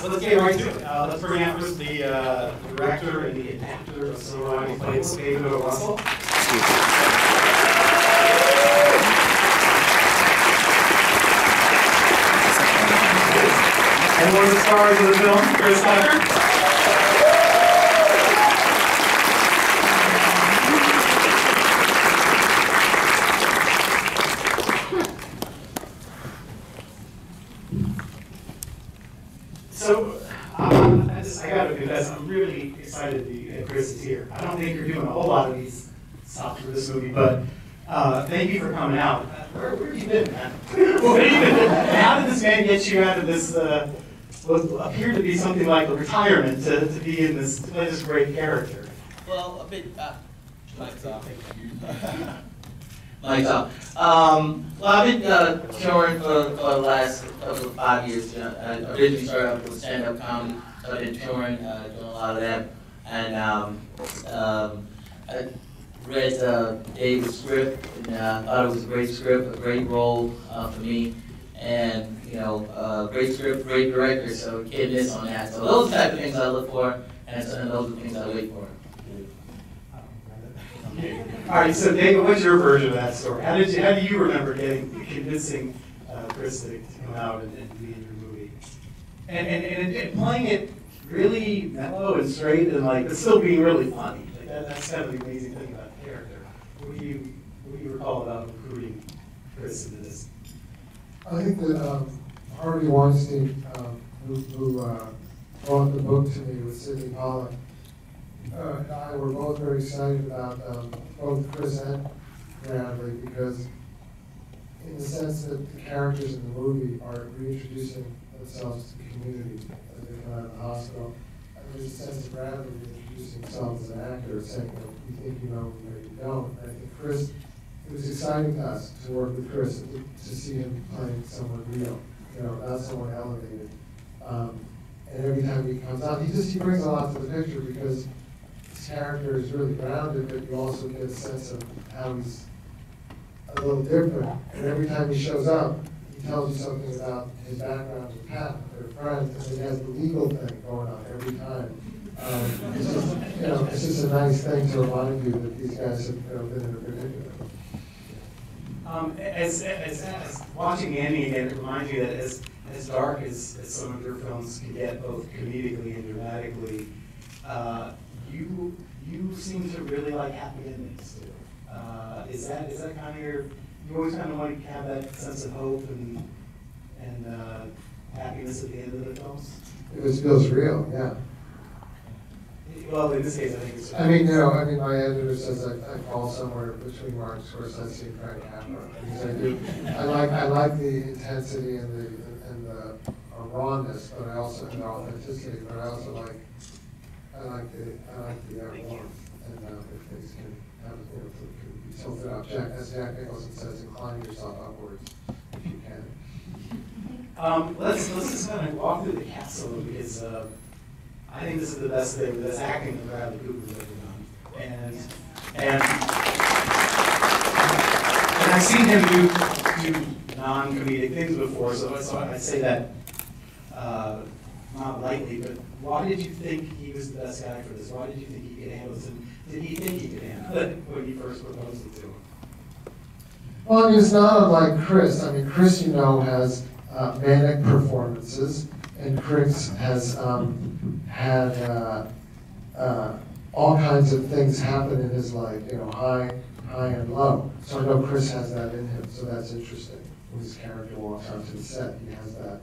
let's get right to it. Let's bring out first the director and the actor of Silverado Playbook, David O. Russell. And one of the stars of the film, Chris Tucker. So, I gotta confess, I'm really excited that Chris is here. I don't think you're doing a whole lot of these stuff for this movie, but thank you for coming out. Where have you been, man? Where have you been? How did this man get you out of this, what appeared to be something like a retirement to be in this, to play this great character? Well, a bit, Mike's off. Mike's off. Well, I've been touring for the last couple of 5 years. I originally started out with stand-up comedy, so I've been touring, doing a lot of that. And I read David's script, and I thought it was a great script, a great role for me. And, you know, great script, great director, so can't miss on that. So those type of things I look for, and those are the things I wait for. All right, so David, what's your version of that story? How do you remember convincing Chris to come out and be in your movie? And playing it really mellow and straight and like, but still being really funny. Like that's kind of the amazing thing about the character. What do you recall about recruiting Chris into this? I think that Harvey Weinstein, who brought the book to me with Sidney Pollack, and I were both very excited about both Chris and Bradley because in the sense that the characters in the movie are reintroducing themselves to the community as they come out of the hospital. And there's a sense of Bradley reintroducing himself as an actor, saying, you think you know, but you don't. And I think Chris, it was exciting to us to work with Chris, to see him playing someone real, you know, not someone elevated. And every time he comes out, he brings a lot to the picture because his character is really grounded, but you also get a sense of how he's a little different. And every time he shows up, he tells you something about his background with Pat, their friends, and he has the legal thing going on every time. It's just, you know, it's just a nice thing to remind you that these guys have been in a predicament. As watching Annie again, it reminds you that as dark as some of your films can get, both comedically and dramatically, you seem to really like happy endings too. Is that kind of you always kind of want to have that sense of hope and happiness at the end of the films? It feels real, yeah. Well, in this case, I think it's. I mean, my editor says I fall somewhere between Martin Scorsese and Frank Capra because I do. I like the intensity and the rawness, but I also and the authenticity. But I also like the warmth and if things can have can be tilted up. As Jack Nicholson says, incline yourself upwards if you can. Let's just kind of walk through the cast a little because. I think this is the best thing, that's acting that Bradley Cooper's ever done. And I've seen him do non-comedic things before, so I'd say that not lightly, but why did you think he was the best guy for this? Why did you think he could handle this? And did he think he could handle it when you first proposed it to him? Well, I mean, it's not unlike Chris. I mean, Chris, you know, has manic performances. And Chris has had all kinds of things happen in his life, you know, high and low. So I know Chris has that in him, so that's interesting. When his character walks onto the set, he has that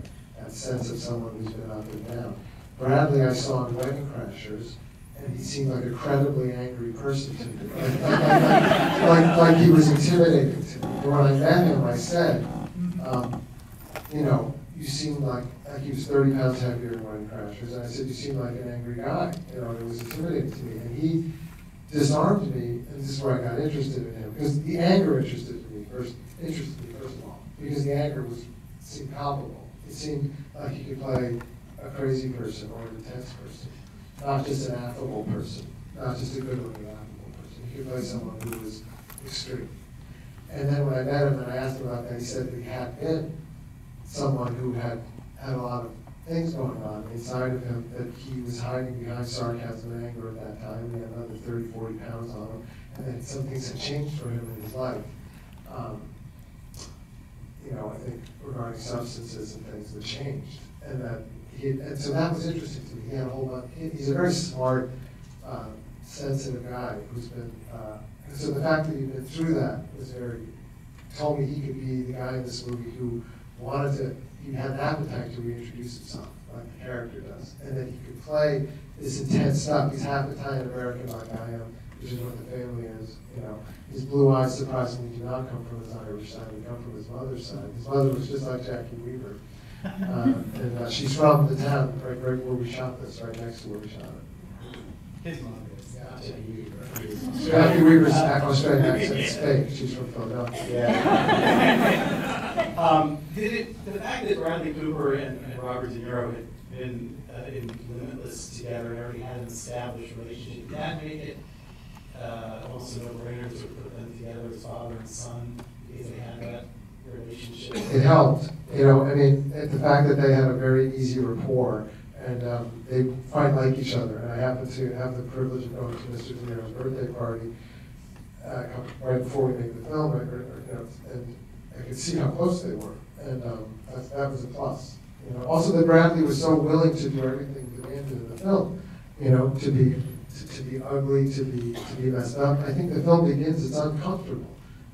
sense of someone who's been up and down. Bradley, I saw in Wedding Crashers, and he seemed like a credibly angry person to me. Like he was intimidating to me. And when I met him, I said, you know, you seemed like he was 30 pounds heavier in Wedding Crashers, and I said, you seem like an angry guy, you know, and it was intimidating to me. And he disarmed me, and this is where I got interested in him, because the anger interested me first of all, because the anger seemed palpable. It seemed like he could play a crazy person or an intense person, not just an affable person, not just a good-looking affable person. He could play someone who was extreme. And then when I met him and I asked him about that, he said that he had been someone who had a lot of things going on inside of him that he was hiding behind sarcasm and anger at that time. He had another 30, 40 pounds on him, and then some things had changed for him in his life. You know, I think regarding substances and things that changed, and so that was interesting to me. He had a whole bunch. He's a very smart, sensitive guy who's been. So the fact that he'd been through that was told me he could be the guy in this movie who he had an appetite to reintroduce himself, like the character does, and that he could play this intense stuff. He's half Italian American like I am, which is what the family is. You know, his blue eyes surprisingly do not come from his Irish side; they come from his mother's side. His mother was just like Jackie Weaver, and she's from the town right where we shot this, right next to where we shot it. His mother is Jackie Weaver. Jackie Weaver's Australian accent's fake. She's from Philadelphia. Yeah. The fact that Bradley Cooper and Robert De Niro had been in Limitless together and already had an established relationship, did that make it almost a no-brainer to put them together as father and son because they had that relationship? It helped. You know, I mean, the fact that they had a very easy rapport and they quite like each other. And I happened to have the privilege of going to Mr. De Niro's birthday party right before we made the film, and I could see how close they were, and that was a plus. You know, also that Bradley was so willing to do everything demanded in the film. You know, to be ugly, to be messed up. I think the film begins; it's uncomfortable.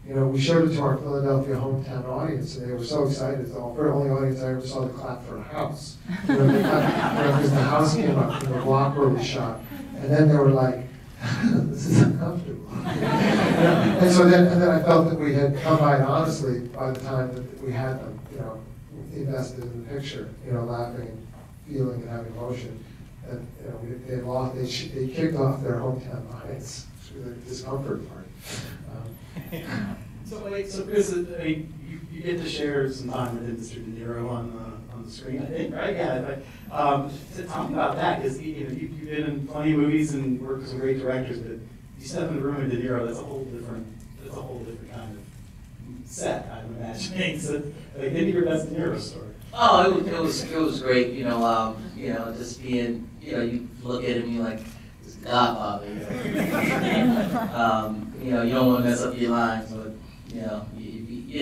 You know, we showed it to our Philadelphia hometown audience, and they were so excited. It's the only audience I ever saw to clap for a house. You know, because the house came up from the block where we shot, and then they were like, "This is uncomfortable." And so then I felt that we had come by it honestly by the time that we had them, you know, invested in the picture, you know, laughing, and feeling, and having emotion. And you know, they kicked off their hometown audience through the discomfort part. So Chris, you get to share some time with Mr. De Niro on the screen, I think, right? Yeah. Tell me about that, because you've been in plenty of movies and worked with some great directors, but you step in the room with De Niro, that's a whole different kind of set, I'm imagining. So, give me your best De Niro story. Oh, it was great. You know, just being, you look at him, you're like, this Godfather. You don't want to mess up your lines, but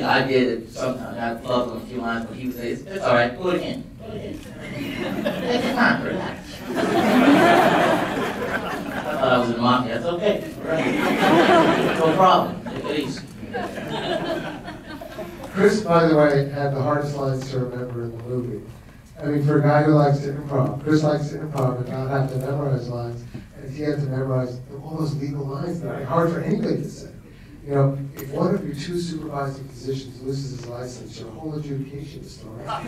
I did it sometimes. I plugged on a few lines, but he would say, "It's all right. Go again. Come on, relax." I thought I was in the mafia. That's okay. Right. No problem. Take it easy. Chris, by the way, had the hardest lines to remember in the movie. I mean, for a guy who likes to improv, Chris likes to improv and not have to memorize lines, and he had to memorize all those legal lines that are hard for anybody to say. You know, if one of your two supervising physicians loses his license, your whole adjudication is thrown out.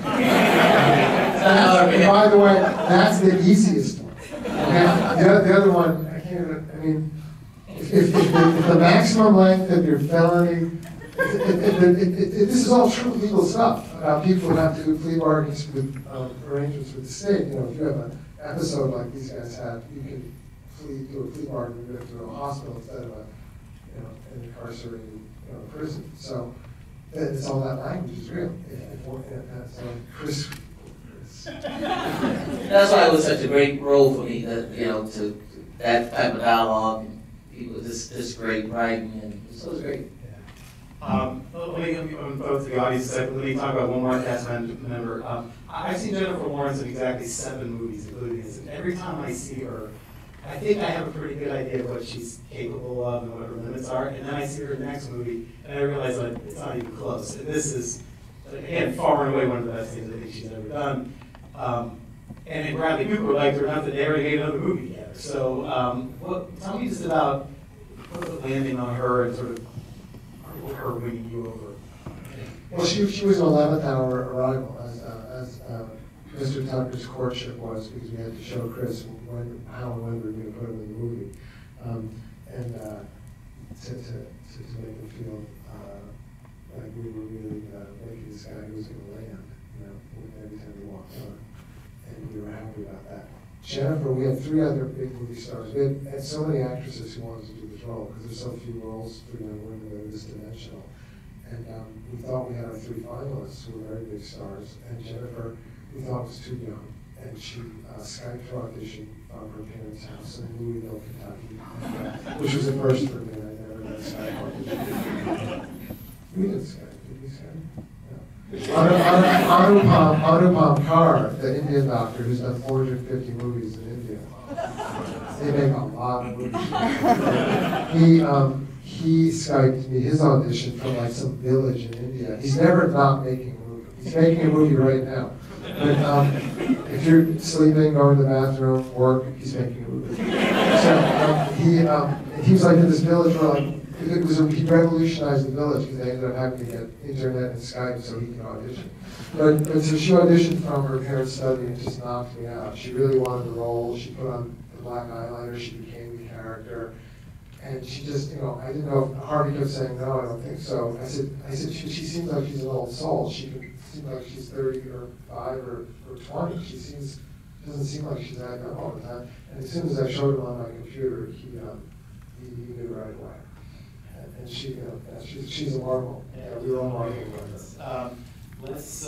And by the way, that's the easiest one. Okay? The other one, I can't even, I mean, if the maximum length of your felony, this is all true legal stuff about people who have to do plea bargains with arrangements with the state. You know, if you have an episode like these guys had, you can do a plea bargain, you have to go to a hospital instead of an incarcerated prison. So it's all that language is real. Chris. That's why it was such a great role for me. That to that type of dialogue, and people this great writing, and so it was great. Let me both the audience. Let me talk about one more cast member. I've seen Jennifer Lawrence in exactly 7 movies, including this, and every time I see her, I think I have a pretty good idea of what she's capable of and what her limits are. And then I see her in the next movie, and I realize like it's not even close. And this is, again, far and away one of the best things I think she's ever done. And Bradley Cooper liked her enough that they already made another movie together. So, tell me just about landing on her and sort of her winning you over. Well, she was an 11th hour arrival as Mr. Tucker's courtship was, because we had to show Chris how and when we were going to put him in the movie, and to make him feel like we were really making this guy who was going to land, every time he walked on, and we were happy about that. Jennifer, we had 3 other big movie stars. We had so many actresses who wanted to do this role because there's so few roles for young women that are this dimensional. And we thought we had our 3 finalists who were very big stars. And Jennifer we thought was too young, and she Skyped her audition from her parents' house in Louisville, Kentucky, which was a first for me. I never done Skype audition. We did Skype. Did we Skype? Anupam Kar, the Indian doctor who's done 450 movies in India. They make a lot of movies. He Skyped me his audition from like some village in India. He's never not making a movie. He's making a movie right now. But if you're sleeping, going to the bathroom, work, he's making a movie. So he was like in this village where like, he revolutionized the village because they ended up having to get internet and Skype so he can audition. But so she auditioned from her parents' study and just knocked me out. She really wanted the role. She put on the black eyeliner. She became the character. And she just, I didn't know. Harvey kept saying, no, I don't think so. I said, she seems like she's an old soul. She seems like she's 30 or 5 or 20. Doesn't seem like she's that young all the time. And as soon as I showed him on my computer, he knew right away. And she, she's a marvel. Yeah, we were all marveling with her. Let's